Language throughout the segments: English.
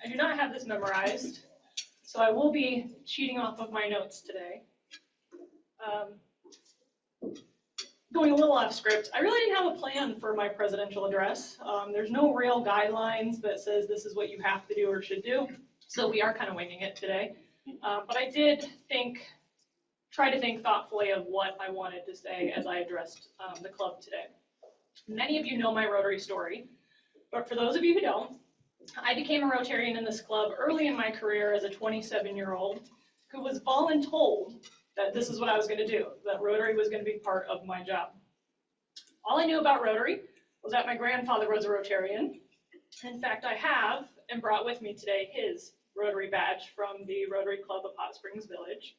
do not have this memorized, so I will be cheating off of my notes today. Going a little off script, I really didn't have a plan for my presidential address. There's no real guidelines that says this is what you have to do or should do, so we are kind of winging it today. But I did try to think thoughtfully of what I wanted to say as I addressed the club today. Many of you know my Rotary story, but for those of you who don't, I became a Rotarian in this club early in my career as a 27-year-old who was voluntold that this is what I was going to do, that Rotary was going to be part of my job. All I knew about Rotary was that my grandfather was a Rotarian. In fact, I have and brought with me today his Rotary badge from the Rotary Club of Hot Springs Village.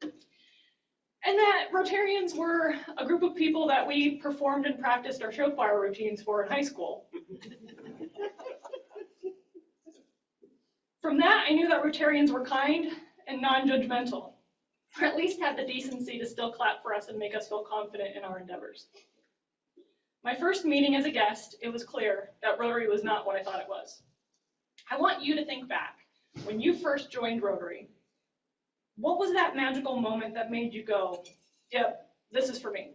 And that Rotarians were a group of people that we performed and practiced our show choir routines for in high school. From that, I knew that Rotarians were kind and non-judgmental, or at least had the decency to still clap for us and make us feel confident in our endeavors. My first meeting as a guest, it was clear that Rotary was not what I thought it was. I want you to think back. When you first joined Rotary, what was that magical moment that made you go, yep, this is for me.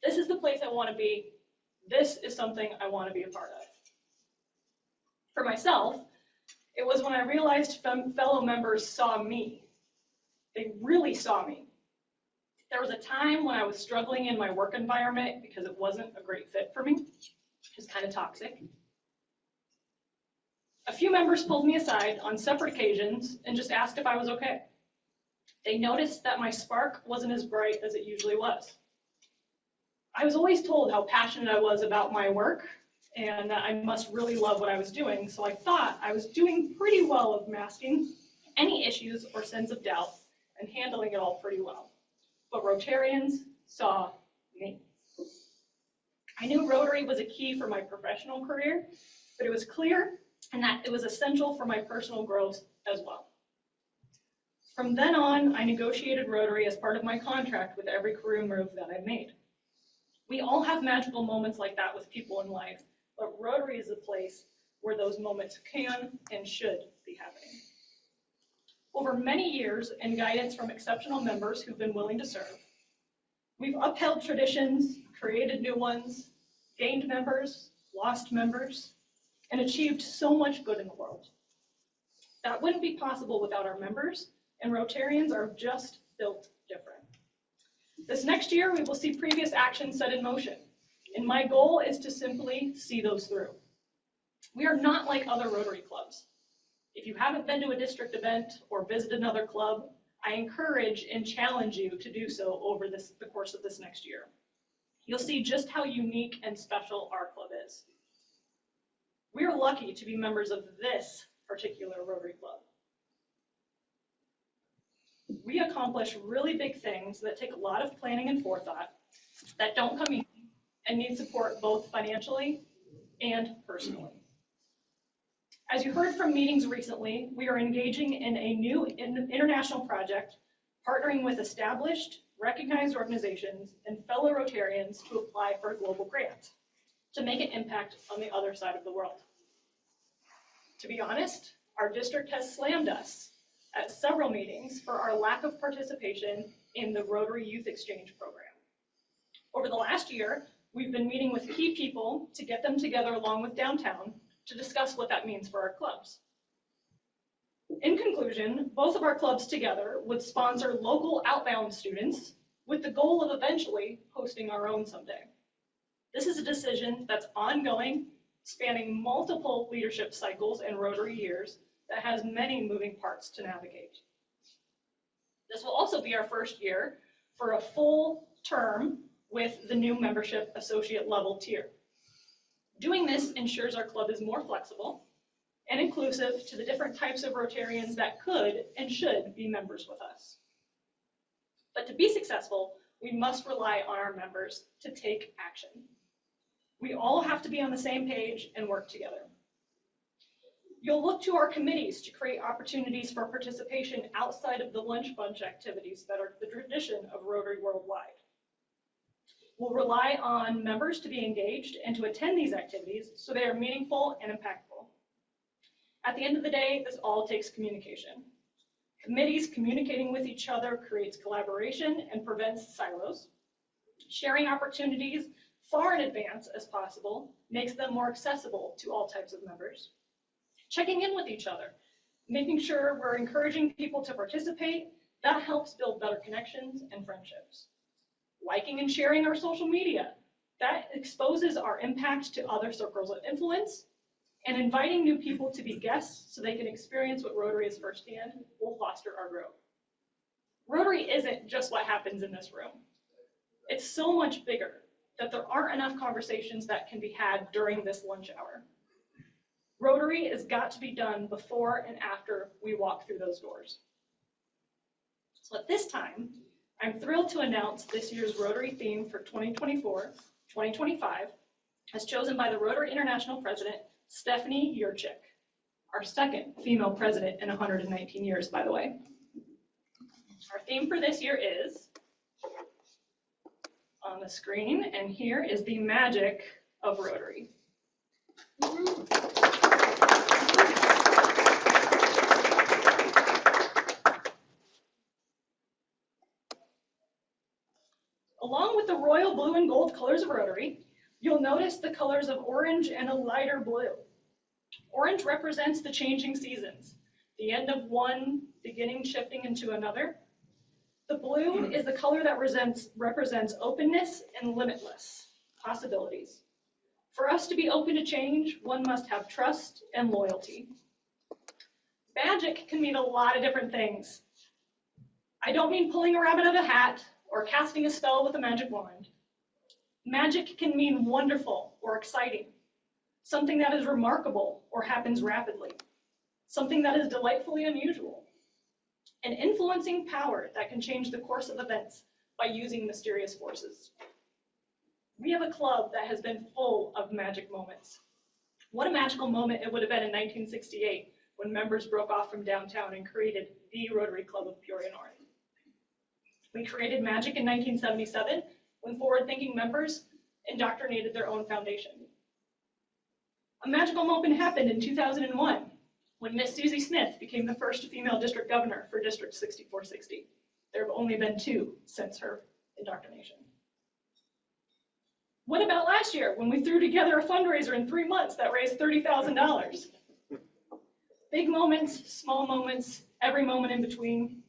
This is the place I want to be. This is something I want to be a part of. For myself, it was when I realized fellow members saw me. They really saw me. There was a time when I was struggling in my work environment because it wasn't a great fit for me. It was kind of toxic. A few members pulled me aside on separate occasions and just asked if I was okay. They noticed that my spark wasn't as bright as it usually was. I was always told how passionate I was about my work and that I must really love what I was doing, so I thought I was doing pretty well of masking any issues or sense of doubt and handling it all pretty well. But Rotarians saw me. I knew Rotary was a key for my professional career, but it was clear and that it was essential for my personal growth as well. From then on, I negotiated Rotary as part of my contract with every career move that I made. We all have magical moments like that with people in life, but Rotary is a place where those moments can and should be happening. Over many years and guidance from exceptional members who've been willing to serve, we've upheld traditions, created new ones, gained members, lost members, and achieved so much good in the world. That wouldn't be possible without our members, and Rotarians are just built different. This next year, we will see previous actions set in motion, and my goal is to simply see those through. We are not like other Rotary clubs. If you haven't been to a district event or visited another club, I encourage and challenge you to do so over the course of this next year. You'll see just how unique and special our club is. We are lucky to be members of this particular Rotary Club. We accomplish really big things that take a lot of planning and forethought, that don't come easy, and need support both financially and personally. As you heard from meetings recently, we are engaging in a new international project, partnering with established, recognized organizations and fellow Rotarians to apply for a global grant to make an impact on the other side of the world. To be honest, our district has slammed us at several meetings for our lack of participation in the Rotary Youth Exchange program. Over the last year, we've been meeting with key people to get them together along with downtown to discuss what that means for our clubs. In conclusion, both of our clubs together would sponsor local outbound students with the goal of eventually hosting our own someday. This is a decision that's ongoing, spanning multiple leadership cycles and Rotary years that has many moving parts to navigate. This will also be our first year for a full term with the new membership associate level tier. Doing this ensures our club is more flexible and inclusive to the different types of Rotarians that could and should be members with us. But to be successful, we must rely on our members to take action. We all have to be on the same page and work together. You'll look to our committees to create opportunities for participation outside of the lunch bunch activities that are the tradition of Rotary worldwide. We'll rely on members to be engaged and to attend these activities so they are meaningful and impactful. At the end of the day, this all takes communication. Committees communicating with each other creates collaboration and prevents silos. Sharing opportunities far in advance as possible makes them more accessible to all types of members. Checking in with each other, making sure we're encouraging people to participate, that helps build better connections and friendships. Liking and sharing our social media, that exposes our impact to other circles of influence, and inviting new people to be guests so they can experience what Rotary is firsthand will foster our growth. Rotary isn't just what happens in this room. It's so much bigger that there aren't enough conversations that can be had during this lunch hour. Rotary has got to be done before and after we walk through those doors. So at this time, I'm thrilled to announce this year's Rotary theme for 2024-2025 as chosen by the Rotary International President, Stephanie Yurchik, our second female president in 119 years, by the way. Our theme for this year is on the screen, and here is the magic of Rotary. Along with the royal blue and gold colors of Rotary, you'll notice the colors of orange and a lighter blue. Orange represents the changing seasons, the end of one, beginning shifting into another. The blue is the color that represents openness and limitless possibilities. For us to be open to change, one must have trust and loyalty. Magic can mean a lot of different things. I don't mean pulling a rabbit out of a hat or casting a spell with a magic wand. Magic can mean wonderful or exciting, something that is remarkable or happens rapidly, something that is delightfully unusual, an influencing power that can change the course of events by using mysterious forces. We have a club that has been full of magic moments. What a magical moment it would have been in 1968 when members broke off from downtown and created the Rotary Club of Peoria-North. We created magic in 1977 when forward-thinking members indoctrinated their own foundation. A magical moment happened in 2001 when Miss Susie Smith became the first female district governor for District 6460. There have only been 2 since her indoctrination. What about last year when we threw together a fundraiser in 3 months that raised $30,000? Big moments, small moments, every moment in between,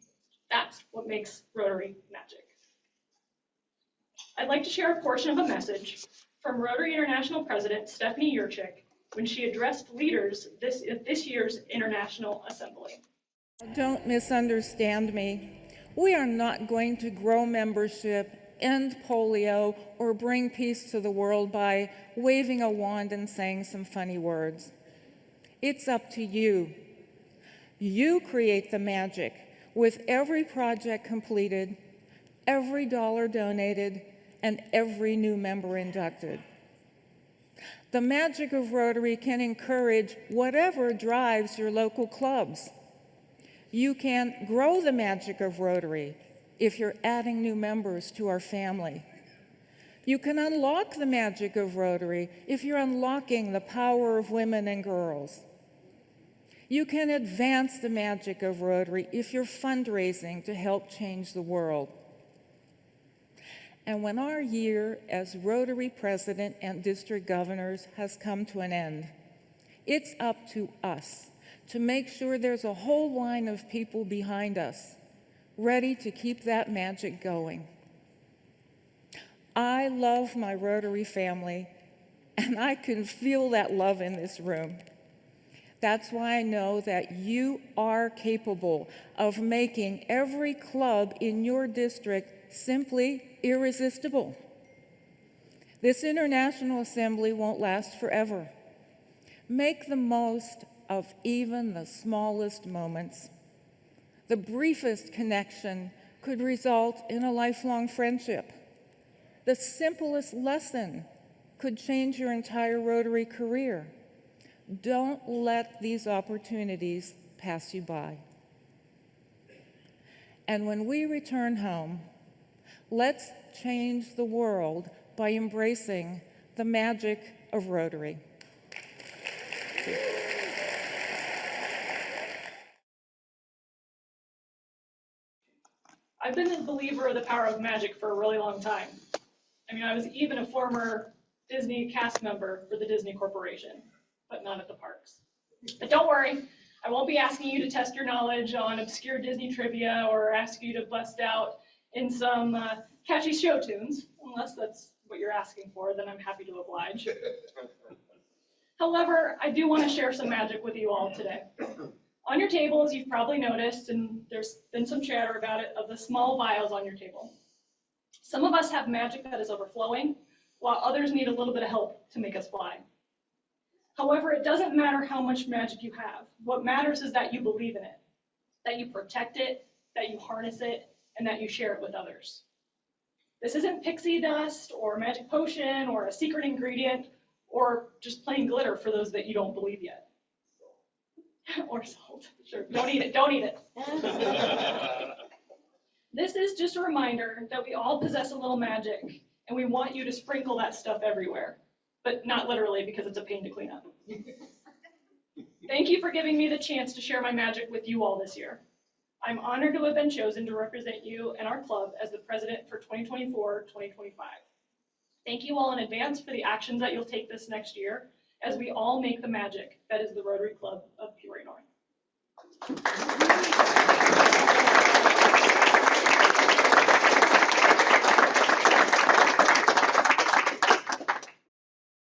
that's what makes Rotary magic. I'd like to share a portion of a message from Rotary International President Stephanie Yurchik when she addressed leaders at this year's International Assembly. Don't misunderstand me. We are not going to grow membership, end polio, or bring peace to the world by waving a wand and saying some funny words. It's up to you. You create the magic with every project completed, every dollar donated, and every new member inducted. The magic of Rotary can encourage whatever drives your local clubs. You can grow the magic of Rotary if you're adding new members to our family. You can unlock the magic of Rotary if you're unlocking the power of women and girls. You can advance the magic of Rotary if you're fundraising to help change the world. And when our year as Rotary President and District Governors has come to an end, it's up to us to make sure there's a whole line of people behind us ready to keep that magic going. I love my Rotary family, and I can feel that love in this room. That's why I know that you are capable of making every club in your district simply irresistible. This International Assembly won't last forever. Make the most of even the smallest moments. The briefest connection could result in a lifelong friendship. The simplest lesson could change your entire Rotary career. Don't let these opportunities pass you by. And when we return home, let's change the world by embracing the magic of Rotary. I've been a believer of the power of magic for a really long time. I mean, I was even a former Disney cast member for the Disney Corporation, but not at the parks. But don't worry, I won't be asking you to test your knowledge on obscure Disney trivia or ask you to bust out in some catchy show tunes, unless that's what you're asking for, then I'm happy to oblige. However, I do want to share some magic with you all today. On your tables, you've probably noticed, and there's been some chatter about it, of the small vials on your table. Some of us have magic that is overflowing, while others need a little bit of help to make us fly. However, it doesn't matter how much magic you have. What matters is that you believe in it, that you protect it, that you harness it, and that you share it with others. This isn't pixie dust or magic potion or a secret ingredient or just plain glitter for those that you don't believe yet. Or salt. Sure, don't eat it, don't eat it. This is just a reminder that we all possess a little magic, and we want you to sprinkle that stuff everywhere, but not literally because it's a pain to clean up. Thank you for giving me the chance to share my magic with you all this year. I'm honored to have been chosen to represent you and our club as the president for 2024-2025. Thank you all in advance for the actions that you'll take this next year as we all make the magic that is the Rotary Club of Peoria-North.